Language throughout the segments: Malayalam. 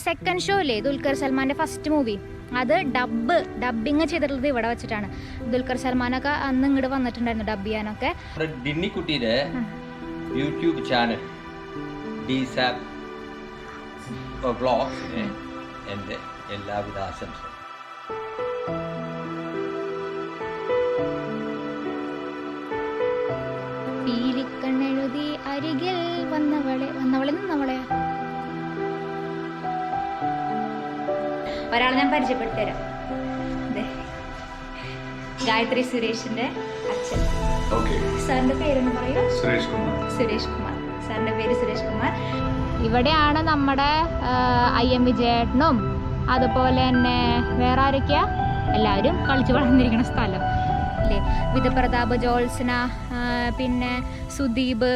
സെക്കൻഡ് ഷോ ഇല്ലേ ദുൽഖർ സൽമാൻ്റെ ഫസ്റ്റ് മൂവി, അത് ഡബിങ് ചെയ്തിട്ടുള്ളത് ഇവിടെ വെച്ചിട്ടാണ്. ദുൽഖർ സൽമാനൊക്കെ അന്ന് ഇങ്ങോട്ട് വന്നിട്ടുണ്ടായിരുന്നു ഡബ് ചെയ്യാനൊക്കെ. ഡിന്നിക്കുട്ടിയുടെ യൂട്യൂബ് ചാനൽ D-SAB വ്ളോഗ്സ് എൻ്റെ എല്ലാവിധ ആശംസകളും. പീലിക്കണ്ണെഴുതി അരികിൽ വന്നവളെ ഒരാളെ ഞാൻ പരിചയപ്പെടുത്തി തരാം. ഗായത്രി സുരേഷിന്റെ അച്ഛൻ. സാറിന്റെ പേരൊന്ന് പറയൂ. സുരേഷ് കുമാർ. സാറിന്റെ പേര് സുരേഷ് കുമാർ. ഇവിടെയാണ് നമ്മുടെ IM വിജയേട്ടനും അതുപോലെ തന്നെ വേറെ ആരൊക്കെയാ എല്ലാവരും കളിച്ചു വളർന്നിരിക്കുന്ന സ്ഥലം അല്ലേ. വിധുപ്രതാപ്, ജോത്സന, പിന്നെ സുദീപ്,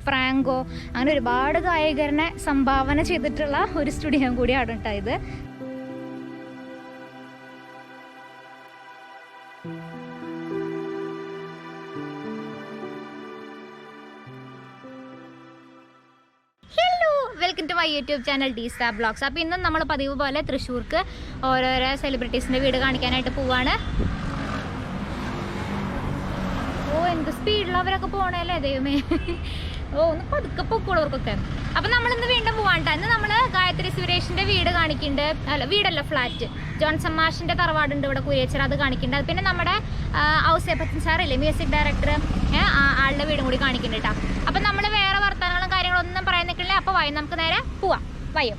ഫ്രാങ്കോ, അങ്ങനെ ഒരുപാട് ഗായകരനെ സംഭാവന ചെയ്തിട്ടുള്ള ഒരു സ്റ്റുഡിയോ കൂടിയാണ് കേട്ടോ ഇത്. Welcome to my YouTube channel D-SAB vlogs. അപ്പോൾ ഇന്നും നമ്മൾ പതിവ് പോലെ തൃശ്ശൂർക്ക് ഓരോരോ സെലിബ്രിറ്റീസിൻ്റെ വീട് കാണിക്കാനായിട്ട് പോവാണ്. ഓ എന്ത് സ്പീഡിലവരൊക്കെ പോകണല്ലേ ദൈവമേ. ഒന്ന് പതുക്കെ പൊക്കോളവർക്കൊക്കെ. അപ്പം നമ്മളിന്ന് വീണ്ടും പോവാണ്ട. ഇന്ന് നമ്മൾ ഗായത്രി സുരേഷിൻ്റെ വീട് കാണിക്കുന്നുണ്ട്. അല്ല വീടല്ല, ഫ്ലാറ്റ്. ജോൺസൺ മാഷിൻ്റെ തറവാടുണ്ട് ഇവിടെ കുരിയച്ചിറ, അത് കാണിക്കുന്നുണ്ട്. പിന്നെ നമ്മുടെ ഔസേപ്പച്ചൻ സാറില്ലേ മ്യൂസിക് ഡയറക്ടർ, ആളുടെ വീടും കൂടി കാണിക്കുന്നുണ്ട് കേട്ടോ. അപ്പം നമ്മൾ വേറെ വർത്തമാനങ്ങളും കാര്യങ്ങളൊന്നും പറയാൻ നിൽക്കില്ല. അപ്പോൾ വൈ നമുക്ക് നേരെ പോവാം. വയ്യോ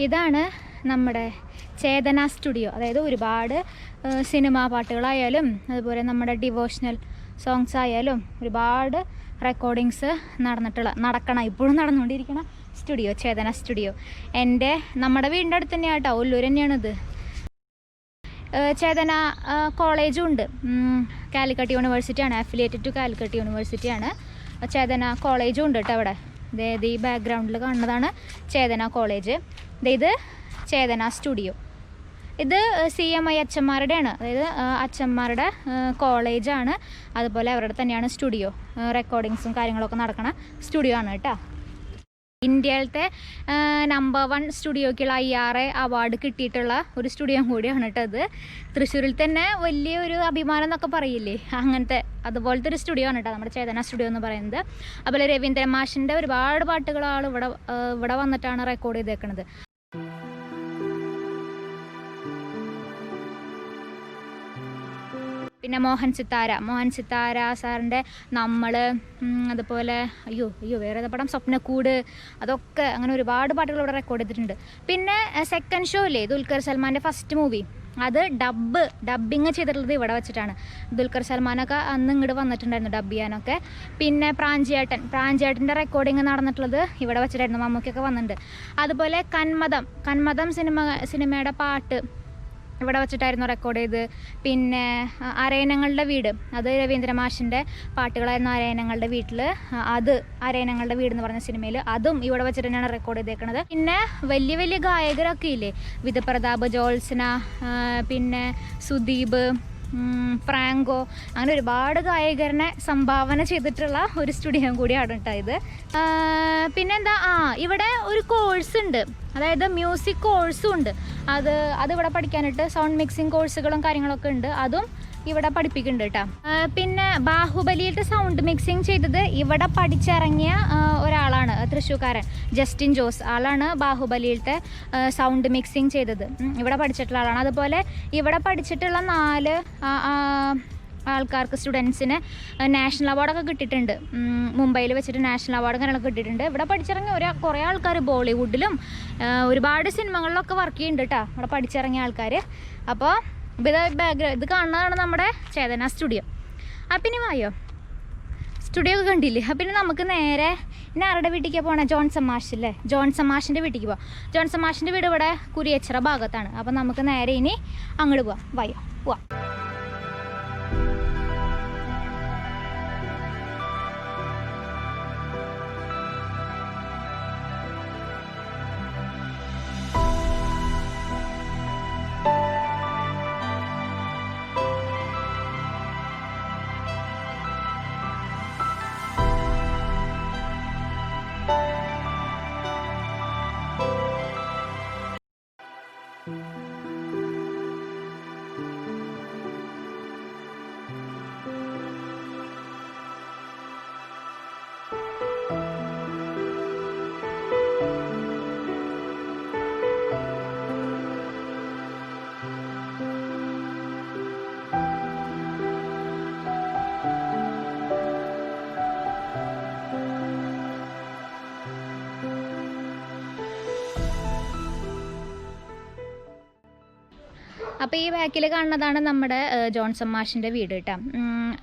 ഇതാണ് നമ്മുടെ ചേതന സ്റ്റുഡിയോ. അതായത് ഒരുപാട് സിനിമാ പാട്ടുകളായാലും അതുപോലെ നമ്മുടെ ഡിവോഷണൽ സോങ്സ് ആയാലും ഒരുപാട് റെക്കോർഡിങ്സ് ഇപ്പോഴും നടന്നുകൊണ്ടിരിക്കുന്ന സ്റ്റുഡിയോ ചേതന സ്റ്റുഡിയോ. നമ്മുടെ വീടിൻ്റെ അടുത്ത് തന്നെയാണ് കേട്ടോ, ഒല്ലൂർ തന്നെയാണിത്. ചേതന കോളേജും ഉണ്ട്. കാലിക്കട്ട് യൂണിവേഴ്സിറ്റിയാണ്, അഫിലിയേറ്റഡ് ടു കാലിക്കട്ട് യൂണിവേഴ്സിറ്റിയാണ്. ചേതന കോളേജും ഉണ്ട് കേട്ടോ അവിടെ. അതായത് ഈ ബാക്ക്ഗ്രൗണ്ടിൽ കാണുന്നതാണ് ചേതന കോളേജ്. ഇത് ചേതന സ്റ്റുഡിയോ. ഇത് CMI അച്ഛന്മാരുടെയാണ്, അതായത് അച്ഛന്മാരുടെ കോളേജാണ്. അതുപോലെ അവരുടെ തന്നെയാണ് സ്റ്റുഡിയോ. റെക്കോർഡിങ്സും കാര്യങ്ങളൊക്കെ നടക്കുന്ന സ്റ്റുഡിയോ ആണ് കേട്ടോ. ഇന്ത്യയിലത്തെ നമ്പർ 1 സ്റ്റുഡിയോക്കുള്ള IRA അവാർഡ് കിട്ടിയിട്ടുള്ള ഒരു സ്റ്റുഡിയോ കൂടിയാണ് കേട്ടോ ഇത്. തൃശ്ശൂരിൽ തന്നെ വലിയൊരു അഭിമാനം എന്നൊക്കെ പറയില്ലേ, അങ്ങനത്തെ അതുപോലത്തെ ഒരു സ്റ്റുഡിയോ ആണ് കേട്ടോ നമ്മുടെ ചേതന സ്റ്റുഡിയോ എന്ന് പറയുന്നത്. അതുപോലെ രവീന്ദ്രൻ മാഷിൻ്റെ ഒരുപാട് പാട്ടുകളാണ് ഇവിടെ വന്നിട്ടാണ് റെക്കോർഡ് ചെയ്തേക്കുന്നത്. പിന്നെ മോഹൻ സിത്താര സാറിൻ്റെ നമ്മൾ, അതുപോലെ വേറെ ഏതാ പടം, സ്വപ്നക്കൂട്, അതൊക്കെ അങ്ങനെ ഒരുപാട് പാട്ടുകൾ ഇവിടെ റെക്കോർഡ് ചെയ്തിട്ടുണ്ട്. പിന്നെ സെക്കൻഡ് ഷോ ഇല്ലേ ദുൽഖർ സൽമാൻ്റെ ഫസ്റ്റ് മൂവി, അത് ഡബിങ് ചെയ്തിട്ടുള്ളത് ഇവിടെ വെച്ചിട്ടാണ്. ദുൽഖർ സൽമാനൊക്കെ അന്ന് ഇങ്ങോട്ട് വന്നിട്ടുണ്ടായിരുന്നു ഡബ് ചെയ്യാനൊക്കെ. പിന്നെ പ്രാഞ്ചേട്ടൻ്റെ റെക്കോർഡിങ് നടന്നിട്ടുള്ളത് ഇവിടെ വെച്ചിട്ടായിരുന്നു. മമ്മൂക്കൊക്കെ വന്നിട്ടുണ്ട്. അതുപോലെ കന്മദം സിനിമയുടെ പാട്ട് ഇവിടെ വെച്ചിട്ടായിരുന്നു റെക്കോർഡ് ചെയ്ത്. പിന്നെ അരയനങ്ങളുടെ വീട്, അത് രവീന്ദ്ര മാഷിൻ്റെ പാട്ടുകളായിരുന്നു. അരയനങ്ങളുടെ വീട്ടിൽ, അത് അരയനങ്ങളുടെ വീട് എന്ന് പറഞ്ഞ സിനിമയിൽ, അതും ഇവിടെ വെച്ചിട്ട് തന്നെയാണ് റെക്കോർഡ് ചെയ്തേക്കുന്നത്. പിന്നെ വലിയ വലിയ ഗായകരൊക്കെ ഇല്ലേ, വിധുപ്രതാപ്, ജോത്സന, പിന്നെ സുദീപ്, ഫ്രാങ്കോ, അങ്ങനെ ഒരുപാട് ഗായകരനെ സംഭാവന ചെയ്തിട്ടുള്ള ഒരു സ്റ്റുഡിയോ കൂടിയാണ് കേട്ടോ ഇത്. പിന്നെന്താ, ഇവിടെ ഒരു കോഴ്സ് ഉണ്ട്, അതായത് മ്യൂസിക് കോഴ്സും ഉണ്ട്. അതിവിടെ പഠിക്കാനായിട്ട് സൗണ്ട് മിക്സിങ് കോഴ്സുകളും കാര്യങ്ങളൊക്കെ ഉണ്ട്. അതും ഇവിടെ പഠിപ്പിക്കുന്നുണ്ട് കേട്ടോ. പിന്നെ ബാഹുബലിയിലത്തെ സൗണ്ട് മിക്സിങ് ചെയ്തത് ഇവിടെ പഠിച്ചിറങ്ങിയ ഒരാളാണ്, തൃശ്ശൂർക്കാരൻ ജസ്റ്റിൻ ജോസ്. ആളാണ് ബാഹുബലിയിലത്തെ സൗണ്ട് മിക്സിങ് ചെയ്തത്, ഇവിടെ പഠിച്ചിട്ടുള്ള ആളാണ്. അതുപോലെ ഇവിടെ പഠിച്ചിട്ടുള്ള 4 ആൾക്കാർക്ക്, സ്റ്റുഡൻസിന് നാഷണൽ അവാർഡൊക്കെ കിട്ടിയിട്ടുണ്ട്. മുംബൈയിൽ വെച്ചിട്ട് നാഷണൽ അവാർഡ് കാര്യങ്ങളൊക്കെ കിട്ടിയിട്ടുണ്ട്. ഇവിടെ പഠിച്ചിറങ്ങിയ കുറേ ആൾക്കാർ ബോളിവുഡിലും ഒരുപാട് സിനിമകളിലൊക്കെ വർക്ക് ചെയ്യുന്നുണ്ട് കേട്ടോ ഇവിടെ പഠിച്ചിറങ്ങിയ ആൾക്കാർ. അപ്പോൾ ഇത് കാണുന്നതാണ് നമ്മുടെ ചേതന സ്റ്റുഡിയോ. അപ്പം ഇനി വായോ, സ്റ്റുഡിയോ ഒക്കെ കണ്ടില്ലേ. അപ്പം ഇനി നമുക്ക് നേരെ ആരുടെ വീട്ടിലേക്ക് പോകണേ, ജോൺസൺ മാഷിൻ്റെ വീട്ടിലേക്ക് പോവാം. ജോൺസൺ മാഷിൻ്റെ വീട് ഇവിടെ കുരിയച്ചിറ ഭാഗത്താണ്. അപ്പം നമുക്ക് നേരെ ഇനി അങ്ങോട്ട് പോവാം. വായോ പോവാം. അപ്പോൾ ഈ ബാക്കിൽ കാണുന്നതാണ് നമ്മുടെ ജോൺസൺ മാഷിൻ്റെ വീട് കേട്ടോ.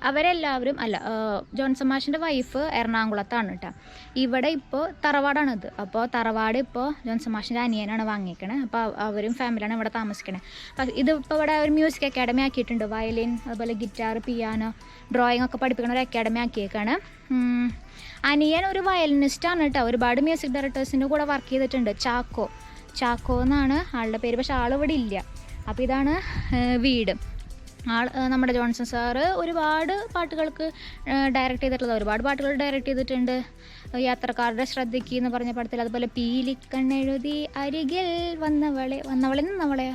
അവരെല്ലാവരും അല്ല, ജോൺസൺ മാഷിൻ്റെ വൈഫ് എറണാകുളത്താണ് കേട്ടോ. ഇവിടെ ഇപ്പോൾ തറവാടാണിത്. അപ്പോൾ തറവാട് ഇപ്പോൾ ജോൺസൺ മാഷിൻ്റെ അനിയനാണ് വാങ്ങിക്കണേ. അപ്പോൾ അവരും ഫാമിലിയാണ് ഇവിടെ താമസിക്കണേ. അപ്പോൾ ഇതിപ്പോൾ ഇവിടെ ഒരു മ്യൂസിക് അക്കാഡമി ആക്കിയിട്ടുണ്ട്. വയലിൻ, അതുപോലെ ഗിറ്റാർ, പിയാനോ, ഡ്രോയിങ് ഒക്കെ പഠിപ്പിക്കുന്ന ഒരു അക്കാഡമി ആക്കിയേക്കാണ്. അനിയൻ ഒരു വയലിനിസ്റ്റാണ് കേട്ടോ. ഒരുപാട് മ്യൂസിക് ഡയറക്ടേഴ്സിൻ്റെ കൂടെ വർക്ക് ചെയ്തിട്ടുണ്ട്. ചാക്കോ എന്നാണ് ആളുടെ പേര്, പക്ഷെ ആളിവിടെ ഇല്ല. അപ്പോൾ ഇതാണ് വീട്. നമ്മുടെ ജോൺസൺ സാറ് ഒരുപാട് പാട്ടുകൾക്ക് ഡയറക്റ്റ് ചെയ്തിട്ടുള്ളത്, ഒരുപാട് പാട്ടുകൾ ഡയറക്റ്റ് ചെയ്തിട്ടുണ്ട്. യാത്രക്കാരുടെ ശ്രദ്ധയ്ക്ക് എന്ന് പറഞ്ഞ പടത്തിൽ, അതുപോലെ പീലിക്കണ്ണെഴുതി അരികിൽ വന്നവളെ നിന്നവളെയാ,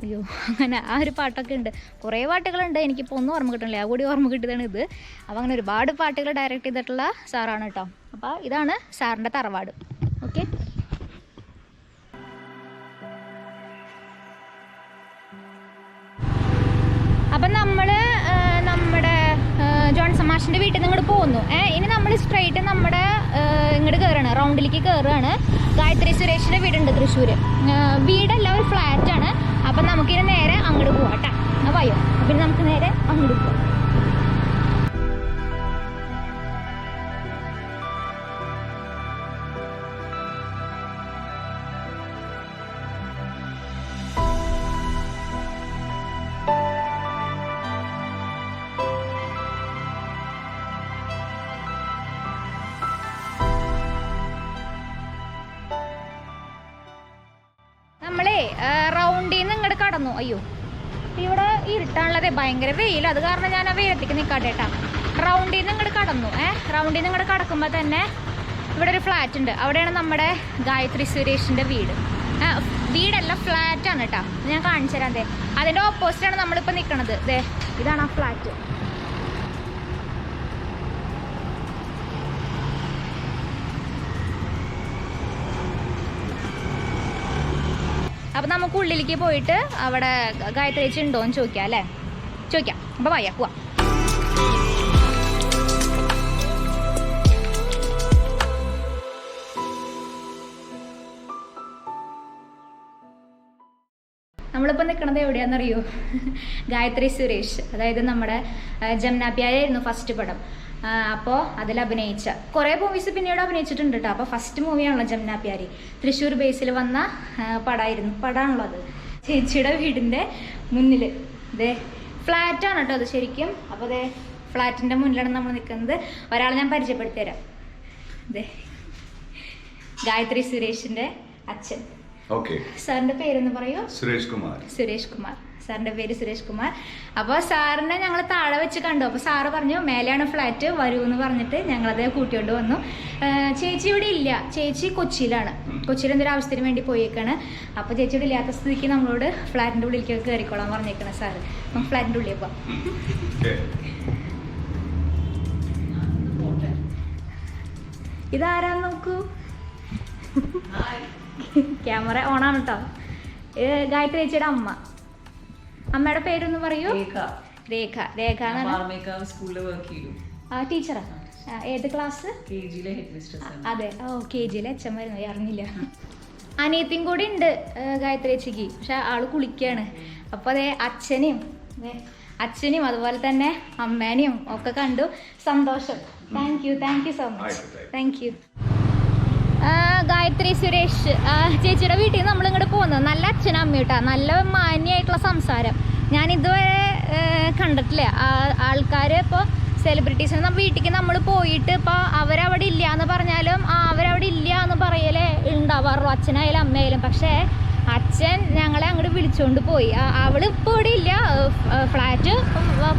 അയ്യോ അങ്ങനെ ആ ഒരു പാട്ടൊക്കെ ഉണ്ട്. കുറേ പാട്ടുകളുണ്ട്, എനിക്കിപ്പോൾ ഒന്നും ഓർമ്മ കിട്ടണില്ല. ആ കൂടി ഓർമ്മ കിട്ടിയതാണ് ഇത്. അപ്പോൾ അങ്ങനെ ഒരുപാട് പാട്ടുകൾ ഡയറക്റ്റ് ചെയ്തിട്ടുള്ള സാറാണ് കേട്ടോ. അപ്പോൾ ഇതാണ് സാറിൻ്റെ തറവാട്. ഓക്കെ, അപ്പം നമ്മൾ നമ്മുടെ ജോൺസൺ മാഷിൻ്റെ വീട്ടിൽ നിന്ന് ഇങ്ങോട്ട് പോകുന്നു. ഇനി നമ്മൾ സ്ട്രൈറ്റ് നമ്മുടെ ഇങ്ങോട്ട് കയറുകയാണ്, റൗണ്ടിലേക്ക് കയറുകയാണ്. ഗായത്രി സുരേഷിൻ്റെ വീടുണ്ട് തൃശ്ശൂർ. വീടല്ല, ഒരു ഫ്ലാറ്റാണ്. അപ്പം നമുക്കിനി നേരെ അങ്ങോട്ട് പോവാം കേട്ടോ. അയ്യോ, അപ്പം നമുക്ക് നേരെ അങ്ങോട്ട് പോവാം. റൗണ്ടിൽ നിന്ന് ഇങ്ങോട്ട് കടന്നു. അയ്യോ, ഇവിടെ ഇരുട്ടാണുള്ളത്, ഭയങ്കര വെയിൽ. അത് കാരണം ഞാൻ ആ വെയിലത്തേക്ക് നിൽക്കാട്ടെ കേട്ടാ. റൗണ്ടിൽ നിന്ന് ഇങ്ങോട്ട് കടന്നു. റൗണ്ടിൽ നിന്ന് ഇങ്ങോട്ട് കടക്കുമ്പോൾ തന്നെ ഇവിടെ ഒരു ഫ്ലാറ്റ് ഉണ്ട്. അവിടെയാണ് നമ്മുടെ ഗായത്രി സുരേഷിൻ്റെ വീട്. വീടല്ല, ഫ്ലാറ്റാണ് കേട്ടോ. ഞാൻ കാണിച്ചു തരാം. അതെ, അതിൻ്റെ ഓപ്പോസിറ്റാണ് നമ്മളിപ്പോൾ നിൽക്കണത്. ദേ, ഇതാണ് ആ ഫ്ലാറ്റ്. അപ്പം നമുക്ക് ഉള്ളിലേക്ക് പോയിട്ട് അവിടെ ഗായത്രി ചേച്ചി ഉണ്ടോയെന്ന് ചോദിക്കാം അല്ലേ? ചോദിക്കാം. അപ്പോൾ വയ്യ പോവാം. നമ്മളിപ്പോൾ നിൽക്കണത് എവിടെയാണെന്നറിയോ? ഗായത്രി സുരേഷ്, അതായത് നമ്മുടെ ജംനാപ്യാരായിരുന്നു ഫസ്റ്റ് പടം. അപ്പോൾ അതിൽ അഭിനയിച്ച കുറേ മൂവീസ് പിന്നീട് അഭിനയിച്ചിട്ടുണ്ട് കേട്ടോ. അപ്പോൾ ഫസ്റ്റ് മൂവിയാണല്ലോ ജംനാപ്യാരി. തൃശ്ശൂർ ബേസിൽ വന്ന പടമാണല്ലോ അത്. ചേച്ചിയുടെ വീടിൻ്റെ മുന്നിൽ ദേ ഫ്ലാറ്റാണ് കേട്ടോ അത് ശരിക്കും. അപ്പോൾ ദേ ഫ്ലാറ്റിൻ്റെ മുന്നിലാണ് നമ്മൾ നിൽക്കുന്നത്. ഒരാളെ ഞാൻ പരിചയപ്പെടുത്തി തരാം. ദേ, ഗായത്രി സുരേഷിൻ്റെ അച്ഛൻ. സാറിൻ്റെ പേരെന്ന് പറയൂ? സുരേഷ് കുമാർ. സാറിൻ്റെ പേര് സുരേഷ് കുമാർ. അപ്പോൾ സാറിനെ ഞങ്ങൾ താഴെ വെച്ച് കണ്ടു. അപ്പോൾ സാറ് പറഞ്ഞു മേലെയാണ് ഫ്ലാറ്റ്, വരൂ എന്ന് പറഞ്ഞിട്ട് ഞങ്ങളത് കൂട്ടിക്കൊണ്ട് വന്നു. ചേച്ചി ഇവിടെ ഇല്ല, ചേച്ചി കൊച്ചിയിലാണ്. കൊച്ചിയിൽ എന്തൊരു ആവശ്യത്തിന് വേണ്ടി പോയേക്കാണ്. അപ്പോൾ ചേച്ചി ഇവിടെ ഇല്ലാത്ത സ്ഥിതിക്ക് നമ്മളോട് ഫ്ലാറ്റിൻ്റെ ഉള്ളിലേക്ക് കയറിക്കോളാൻ പറഞ്ഞേക്കണം സാറ്. നമുക്ക് ഫ്ലാറ്റിൻ്റെ ഉള്ളിൽ പോവാം. ഇതാരാന്ന് നോക്കൂ. ക്യാമറ ഓണാണ് കേട്ടോ. ഗായത്രി ചേച്ചിയുടെ അമ്മ. അമ്മയുടെ പേരൊന്ന് പറയൂ? രേഖ. ടീച്ചറാ? ഏത് ക്ലാസ്? അതെ, KG-യിലെ അച്ഛൻ വരുന്നു, അറിഞ്ഞില്ല. അനിയത്തിയും കൂടി ഉണ്ട് ഗായത്രി ചേച്ചിക്ക്, പക്ഷെ ആള് കുളിക്കാണ്. അപ്പോൾ അതെ അച്ഛനെയും അതുപോലെ തന്നെ അമ്മേനെയും ഒക്കെ കണ്ടു. സന്തോഷം. Thank you so much. Thank you. Gayathri Suresh ചേച്ചിയുടെ വീട്ടിൽ നിന്ന് നമ്മളിങ്ങോട്ട് പോകുന്നത്. നല്ല അച്ഛനും അമ്മയും കേട്ടോ, നല്ല മാന്യമായിട്ടുള്ള സംസാരം. ഞാൻ ഇതുവരെ കണ്ടിട്ടില്ല. ആൾക്കാർ ഇപ്പോൾ സെലിബ്രിറ്റീസിന് നമ്മൾ വീട്ടിലേക്ക് നമ്മൾ പോയിട്ട് ഇപ്പോൾ അവരവിടെ ഇല്ല എന്ന് പറഞ്ഞാലും അവരവിടെ ഇല്ല എന്ന് പറയലേ ഉണ്ടാവാറുള്ളൂ, അച്ഛനായാലും അമ്മയായാലും. പക്ഷേ അച്ഛൻ ഞങ്ങളെ അങ്ങോട്ട് വിളിച്ചുകൊണ്ട് പോയി. അവൾ ഇപ്പോൾ ഇവിടെ ഇല്ല,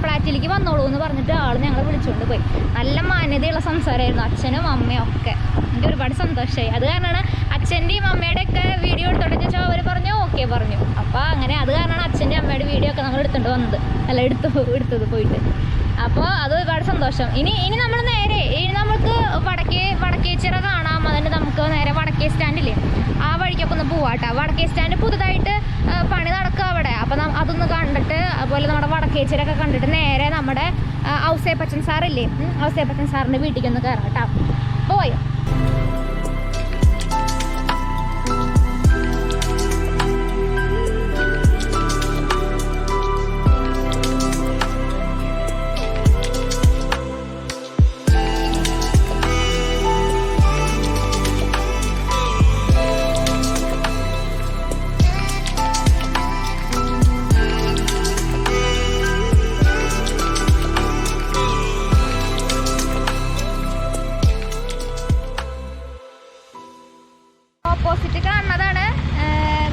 ഫ്ലാറ്റിലേക്ക് വന്നോളൂ എന്ന് പറഞ്ഞിട്ട് ആൾ ഞങ്ങളെ വിളിച്ചുകൊണ്ട് പോയി. നല്ല മാന്യതയുള്ള സംസാരമായിരുന്നു അച്ഛനും അമ്മയും ഒക്കെ. എനിക്ക് ഒരുപാട് സന്തോഷമായി. അത് കാരണമാണ് അച്ഛൻ്റെയും അമ്മയുടെയൊക്കെ വീഡിയോ എടുത്തോട്ടെ ചോദിച്ചാൽ അവർ പറഞ്ഞു ഓക്കെ ഓക്കെ പറഞ്ഞു. അപ്പോൾ അങ്ങനെ അത് കാരണമാണ് അച്ഛൻ്റെ അമ്മയുടെ വീഡിയോ ഒക്കെ നമ്മൾ എടുത്തുകൊണ്ട് വന്നത്, അല്ല എടുത്തത് പോയിട്ട്. അപ്പോൾ അത് ഒരുപാട് സന്തോഷം. ഇനി നമ്മൾ നേരെ നമുക്ക് വടക്കേച്ചിറ കാണാം. അതിന് നമുക്ക് നേരെ വടക്കേ സ്റ്റാൻഡില്ലേ ആ വഴിക്കൊക്കെ ഒന്ന് പോവാട്ടോ. വടക്കേ സ്റ്റാൻഡ് പുതുതായിട്ട് പണി നടക്കുക അവിടെ. അപ്പം അതൊന്ന് കണ്ടിട്ട് അതുപോലെ നമ്മുടെ വടക്കേച്ചിറൊക്കെ കണ്ടിട്ട് നേരെ നമ്മുടെ ഔസേപ്പച്ചൻ സാറില്ലേ, ഔസേപ്പച്ചൻ സാറിൻ്റെ വീട്ടിലേക്ക് ഒന്ന് കയറാം കേട്ടോ. പോയോ. ഓപ്പോസിറ്റ് കാണുന്നതാണ്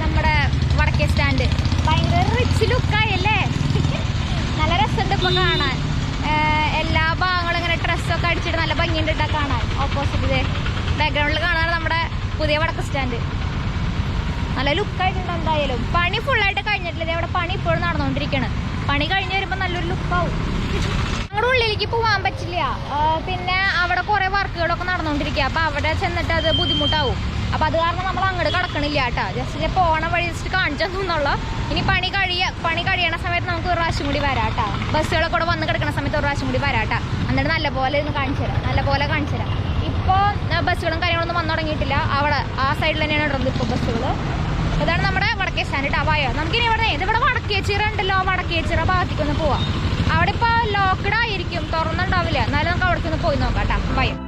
നമ്മുടെ വടക്കേ സ്റ്റാൻഡ്. ഭയങ്കര റിച്ച് ലുക്കായല്ലേ, നല്ല രസമുണ്ട് ഇപ്പോൾ കാണാൻ. എല്ലാ ഭാഗങ്ങളും ഇങ്ങനെ ഡ്രസ്സൊക്കെ അടിച്ചിട്ട് നല്ല ഭംഗിയുണ്ട് കേട്ടോ കാണാൻ. ഓപ്പോസിറ്റ് ബാക്ക്ഗ്രൗണ്ടിൽ കാണാൻ നമ്മുടെ പുതിയ വടക്കേ സ്റ്റാൻഡ് നല്ല ലുക്കായിട്ടുണ്ട്. എന്തായാലും പണി ഫുള്ളായിട്ട് കഴിഞ്ഞിട്ടില്ല, അവിടെ പണി ഇപ്പോഴും നടന്നുകൊണ്ടിരിക്കുകയാണ്. പണി കഴിഞ്ഞ് വരുമ്പോൾ നല്ലൊരു ലുക്കാവും. ഞങ്ങളുടെ ഉള്ളിലേക്ക് പോകാൻ പറ്റില്ല, പിന്നെ അവിടെ കുറേ വർക്കുകളൊക്കെ നടന്നുകൊണ്ടിരിക്കുക. അപ്പോൾ അവിടെ ചെന്നിട്ട് അത് ബുദ്ധിമുട്ടാവും. അപ്പോൾ അത് കാരണം നമ്മൾ അങ്ങോട്ട് കിടക്കണില്ല കേട്ടോ. ജസ്റ്റ് പോണ വഴി ജസ്റ്റ് കാണിച്ചു തന്നുള്ളൂ. ഇനി പണി കഴിയണ സമയത്ത് നമുക്ക് ഒരു പ്രാവശ്യം കൂടി വരാം കേട്ടോ. ബസ്സുകളൊക്കെ കൂടെ വന്ന് കിടക്കുന്ന സമയത്ത് ഒരു പ്രാവശ്യം കൂടി വരാം കേട്ടോ. എന്നിട്ട് നല്ലപോലെ ഒന്ന് കാണിച്ചു തരാം. ഇപ്പോൾ ബസ്സുകളും കാര്യങ്ങളൊന്നും വന്നു തുടങ്ങിയിട്ടില്ല. അവിടെ ആ സൈഡിൽ തന്നെയാണ് ഇടുന്നത് ഇപ്പോൾ ബസ്സുകൾ. ഇതാണ് നമ്മുടെ വടക്കേ സ്റ്റാൻഡ് കേട്ടോ. വായോ നമുക്കിനി ഇവിടെ വടക്കേച്ചിറ ഉണ്ടല്ലോ, വടക്കേച്ചിറ ഭാഗത്തേക്കൊന്ന് പോവാം. അവിടെ ഇപ്പോൾ ലോക്ക്ഡ് ആയിരിക്കും, തുറന്നുണ്ടാവില്ല. എന്നാലും നമുക്ക് അവിടേക്ക് ഒന്ന് പോയി നോക്കാം കേട്ടോ. വായോ.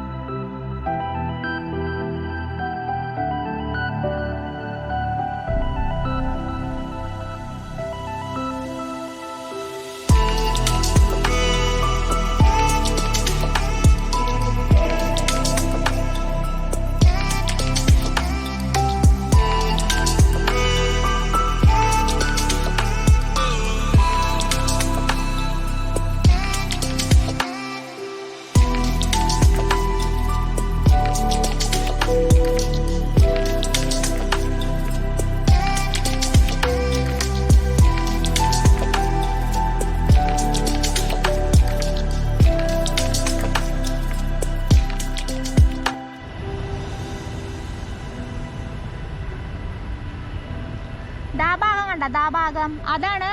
ഭാഗം അതാണ്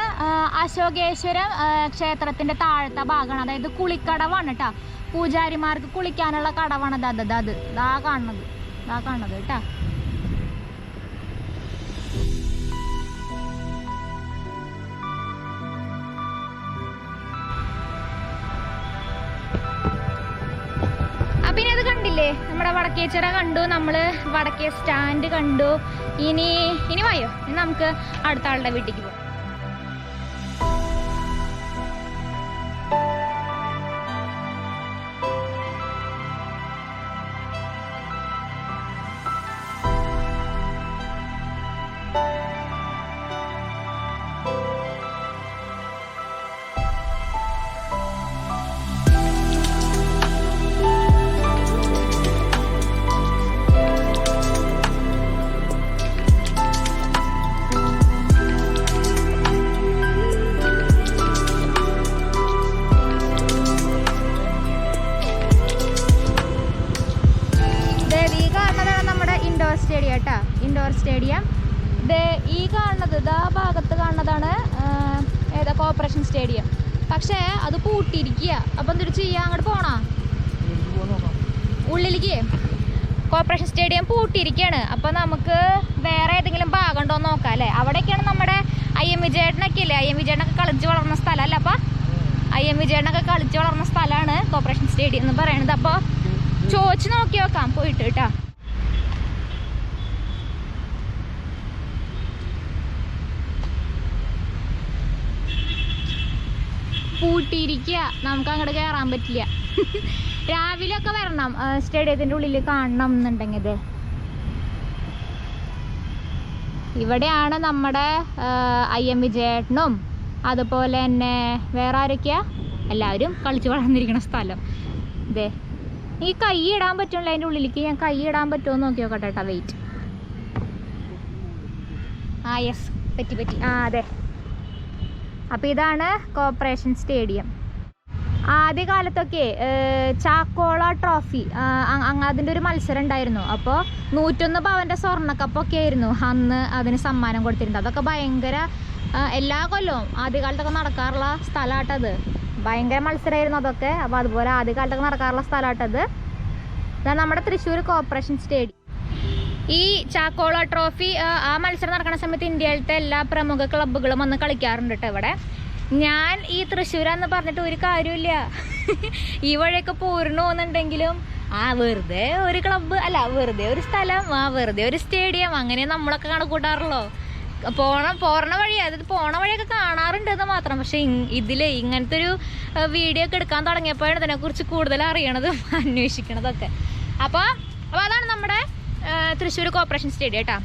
അശോകേശ്വരം ക്ഷേത്രത്തിന്റെ താഴത്തെ ഭാഗമാണ്. അതായത് കുളിക്കടവാണ് കേട്ടോ. പൂജാരിമാർക്ക് കുളിക്കാനുള്ള കടവാണ് അത് കാണുന്നത് കേട്ടോ. പിന്നെ അത് കണ്ടില്ലേ, നമ്മുടെ വടക്കേച്ചിറ കണ്ടു, നമ്മള് വടക്കേ സ്റ്റാൻഡ് കണ്ടു. ഇനി വായോ, ഇനി നമുക്ക് അടുത്ത ആളുടെ വീട്ടിലേക്ക് പോകാം. Indoor stadium. ഈ കാണുന്നത് ഭാഗത്ത് കാണുന്നതാണ് ഏതാ കോർപ്പറേഷൻ സ്റ്റേഡിയം. പക്ഷേ അത് പൂട്ടിയിരിക്കുക. അപ്പം എന്തൊരു ചെയ്യുക, അങ്ങോട്ട് പോകണോ ഉള്ളിലേക്ക്? കോർപ്പറേഷൻ സ്റ്റേഡിയം പൂട്ടിയിരിക്കുകയാണ്. അപ്പം നമുക്ക് വേറെ ഏതെങ്കിലും ഭാഗം ഉണ്ടോ എന്ന് നോക്കാം അല്ലേ. അവിടെയൊക്കെയാണ് നമ്മുടെ വിജയേട്ടനൊക്കെ ഇല്ലേ, വിജയേട്ടനൊക്കെ കളിച്ച് വളർന്ന സ്ഥലം അല്ല. അപ്പം വിജയേട്ടനൊക്കെ കളിച്ച് വളർന്ന സ്ഥലമാണ് കോർപ്പറേഷൻ സ്റ്റേഡിയം എന്ന് പറയുന്നത്. അപ്പോൾ ചോദിച്ച് നോക്കി നോക്കാം പോയിട്ട് കേട്ടോ. പൂട്ടിയിരിക്കുക, നമുക്ക് അങ്ങോട്ട് കയറാൻ പറ്റില്ല. രാവിലെ ഒക്കെ വരണം സ്റ്റേഡിയത്തിൻ്റെ ഉള്ളിൽ കാണണം എന്നുണ്ടെങ്കിൽ. ഇവിടെയാണ് നമ്മുടെ വിജയേട്ടനും അതുപോലെ തന്നെ വേറെ ആരൊക്കെയാ എല്ലാവരും കളിച്ച് വളർന്നിരിക്കുന്ന സ്ഥലം. ഇതേ ഈ കൈ ഇടാൻ പറ്റുമല്ലോ അതിൻ്റെ ഉള്ളിലേക്ക്. ഞാൻ കൈ ഇടാൻ പറ്റുമോ എന്ന് നോക്കി നോക്കട്ടെ കേട്ടോ. വെയിറ്റ്. യെസ്, പറ്റി ആ അതെ. അപ്പോൾ ഇതാണ് കോർപ്പറേഷൻ സ്റ്റേഡിയം. ആദ്യ കാലത്തൊക്കെ ചാക്കോള ട്രോഫി അതിൻ്റെ ഒരു മത്സരം ഉണ്ടായിരുന്നു. അപ്പോൾ 101 പവൻ്റെ സ്വർണ്ണക്കപ്പൊക്കെ ആയിരുന്നു അന്ന് അതിന് സമ്മാനം കൊടുത്തിരുന്നത്. അതൊക്കെ ഭയങ്കര എല്ലാ കൊല്ലവും ആദ്യകാലത്തൊക്കെ നടക്കാറുള്ള സ്ഥലമാട്ടത്. ഭയങ്കര മത്സരമായിരുന്നു അതൊക്കെ. അപ്പോൾ അതുപോലെ ആദ്യകാലത്തൊക്കെ നടക്കാറുള്ള സ്ഥലമാട്ടത്. ഇതാണ് നമ്മുടെ തൃശ്ശൂർ കോർപ്പറേഷൻ സ്റ്റേഡിയം. ഈ ചാക്കോള ട്രോഫി ആ മത്സരം നടക്കുന്ന സമയത്ത് ഇന്ത്യയിലത്തെ എല്ലാ പ്രമുഖ ക്ലബ്ബുകളും വന്ന് കളിക്കാറുണ്ട് കേട്ടോ ഇവിടെ. ഞാൻ ഈ തൃശ്ശൂരാന്ന് പറഞ്ഞിട്ട് ഒരു കാര്യമില്ല. ഈ വഴിയൊക്കെ പോരണോന്നുണ്ടെങ്കിലും വെറുതെ ഒരു ക്ലബ്ബ് അല്ല, വെറുതെ ഒരു സ്ഥലം, വെറുതെ ഒരു സ്റ്റേഡിയം, അങ്ങനെ നമ്മളൊക്കെ കണക്കൂട്ടാറുള്ളൂ. പോണ വഴി, അതായത് പോണ വഴിയൊക്കെ കാണാറുണ്ടെന്ന് മാത്രം. പക്ഷെ ഇങ്ങനത്തെ ഒരു വീഡിയോ ഒക്കെ എടുക്കാൻ തുടങ്ങിയപ്പോഴാണ് ഇതിനെക്കുറിച്ച് കൂടുതൽ അറിയണതും അന്വേഷിക്കണതൊക്കെ. അപ്പോൾ അതാണ് നമ്മുടെ തൃശ്ശൂർ കോർപ്പറേഷൻ സ്റ്റേഡിയം കേട്ടോ.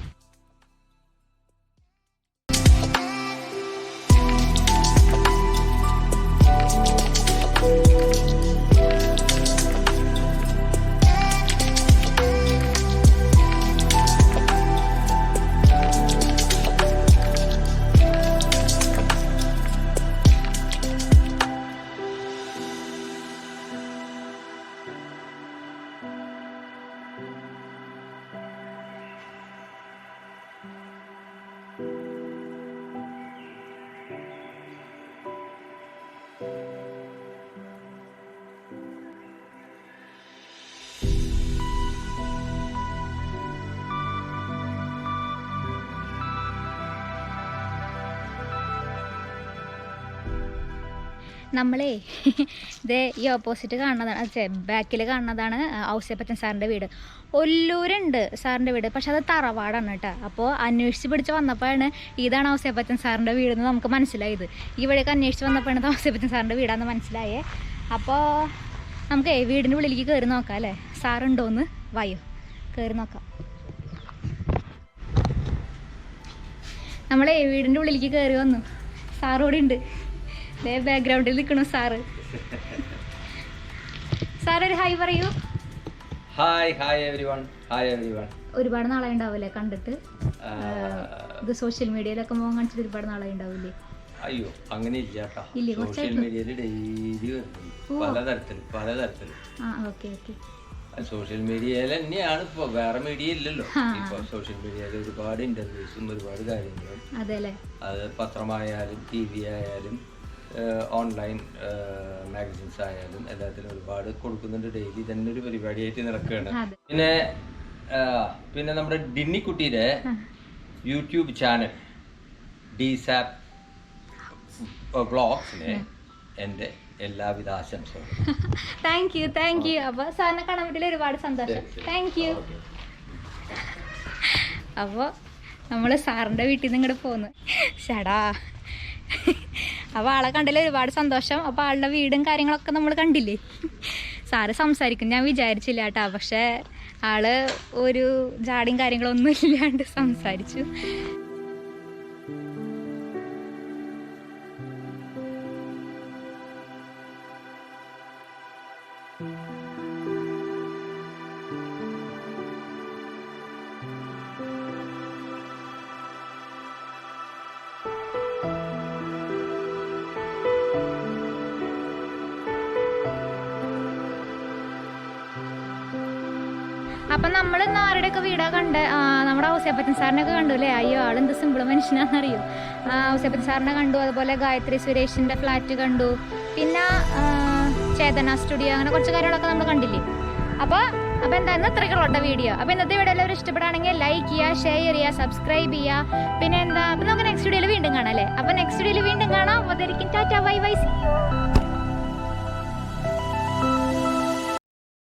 നമ്മളേ ഇതേ ഈ ഓപ്പോസിറ്റ് കാണുന്നതാണ്, ബാക്കിൽ കാണുന്നതാണ് ഔസേപ്പച്ചൻ സാറിൻ്റെ വീട്. ഒല്ലൂരുണ്ട് സാറിൻ്റെ വീട്, പക്ഷെ അത് തറവാടാണ് കേട്ടോ. അപ്പോൾ അന്വേഷിച്ച് പിടിച്ച് വന്നപ്പോഴാണ് ഇതാണ് ഔസേപ്പച്ചൻ സാറിൻ്റെ വീടെന്ന് നമുക്ക് മനസ്സിലായത്. ഈ വഴിയൊക്കെ അന്വേഷിച്ച് വന്നപ്പോഴാണ് ഇത് ഔസേപ്പച്ചൻ സാറിൻ്റെ വീടാണെന്ന് മനസ്സിലായേ. അപ്പോൾ നമുക്ക് വീടിൻ്റെ ഉള്ളിലേക്ക് കയറി നോക്കാം അല്ലേ, സാറുണ്ടോയെന്ന്. വായോ കയറി നോക്കാം. നമ്മളേ വീടിൻ്റെ ഉള്ളിലേക്ക് കയറി വന്നു. സാറോടെ ഉണ്ട്, ബാക്ക്ഗ്രൗണ്ടിൽ നിൽക്കണു സാറ്. സാർ ഒരു ഹായ് പറയൂ. Hi everyone. ഒരുപാട് നാളായി ഉണ്ടാവില്ലേ കണ്ടിട്ട്? ഇത് സോഷ്യൽ മീഡിയയിലൊക്കെ മോൻ കാണിച്ചിട്ട് ഒരുപാട് നാളായി ഉണ്ടാവില്ലേ? അയ്യോ അങ്ങനെ ഇല്ല. സോഷ്യൽ മീഡിയയിൽ ഡെയിലി പലതരത്തിൽ. സോഷ്യൽ മീഡിയയിൽ തന്നെയാണ് ഇപ്പൊ, വേറെ മീഡിയ ഇല്ലല്ലോ ഇപ്പൊ. സോഷ്യൽ മീഡിയയിൽ ഒരുപാട് ഇന്റർവ്യൂസും ഒരുപാട് കാര്യങ്ങളും, അത് പത്രമായാലും TV ആയാലും ഓൺലൈൻ മാഗസിൻസ് ആയാലും എല്ലാത്തിലും ഒരുപാട് കൊടുക്കുന്നുണ്ട്. ഡെയിലി തന്നെ ഒരു പരിപാടിയായിട്ട് നടക്കുകയാണ്. പിന്നെ നമ്മുടെ ഡിന്നി കുട്ടിയുടെ യൂട്യൂബ് ചാനൽ D-SAB വ്ളോഗ്സിന് എൻ്റെ എല്ലാവിധ ആശംസകളും. Thank you. അപ്പോൾ സാറിനെ കാണാൻ പറ്റില്ല, ഒരുപാട് സന്തോഷം. Thank U. അപ്പോൾ നമ്മൾ സാറിൻ്റെ വീട്ടിൽ നിന്ന് ഇങ്ങോട്ട് പോന്നു. ഷടാ, അപ്പോൾ ആളെ കണ്ടില്ല, ഒരുപാട് സന്തോഷം. അപ്പോൾ ആളുടെ വീടും കാര്യങ്ങളൊക്കെ നമ്മൾ കണ്ടില്ലേ. സാറ് സംസാരിക്കും ഞാൻ വിചാരിച്ചില്ല കേട്ടോ, പക്ഷേ ആള് ഒരു ജാടിയും കാര്യങ്ങളൊന്നും ഇല്ലാണ്ട് സംസാരിച്ചു. അപ്പം നമ്മൾ ഇന്ന് ആരുടെയൊക്കെ വീടാ കണ്ട്, നമ്മുടെ ഔസേപ്പച്ചൻ സാറിനൊക്കെ കണ്ടു അല്ലേ. അയ്യോ ആളെന്ത് സിമ്പിൾ മനുഷ്യനാണെന്നറിയോ. ഔസേപ്പച്ചൻ സാറിനെ കണ്ടു, അതുപോലെ ഗായത്രി സുരേഷിൻ്റെ ഫ്ലാറ്റ് കണ്ടു, പിന്നെ ചേതന സ്റ്റുഡിയോ, അങ്ങനെ കുറച്ച് കാര്യങ്ങളൊക്കെ നമ്മൾ കണ്ടില്ലേ. അപ്പോൾ എന്തായാലും ഇത്രയ്ക്കുള്ള വീഡിയോ. അപ്പോൾ ഇന്നത്തെ വീഡിയോ എല്ലാവരും ഇഷ്ടപ്പെടുകയാണെങ്കിൽ ലൈക്ക് ചെയ്യുക, ഷെയർ ചെയ്യുക, സബ്സ്ക്രൈബ് ചെയ്യുക. പിന്നെ എന്താ, അപ്പം നമുക്ക് നെക്സ്റ്റ് വീഡിയോയിൽ വീണ്ടും കാണാം അല്ലേ. അപ്പോൾ നെക്സ്റ്റ് വീഡിയോയിൽ വീണ്ടും കാണാം. അതായിരിക്കും ടാറ്റാ ബൈ ബൈ, സീ യു.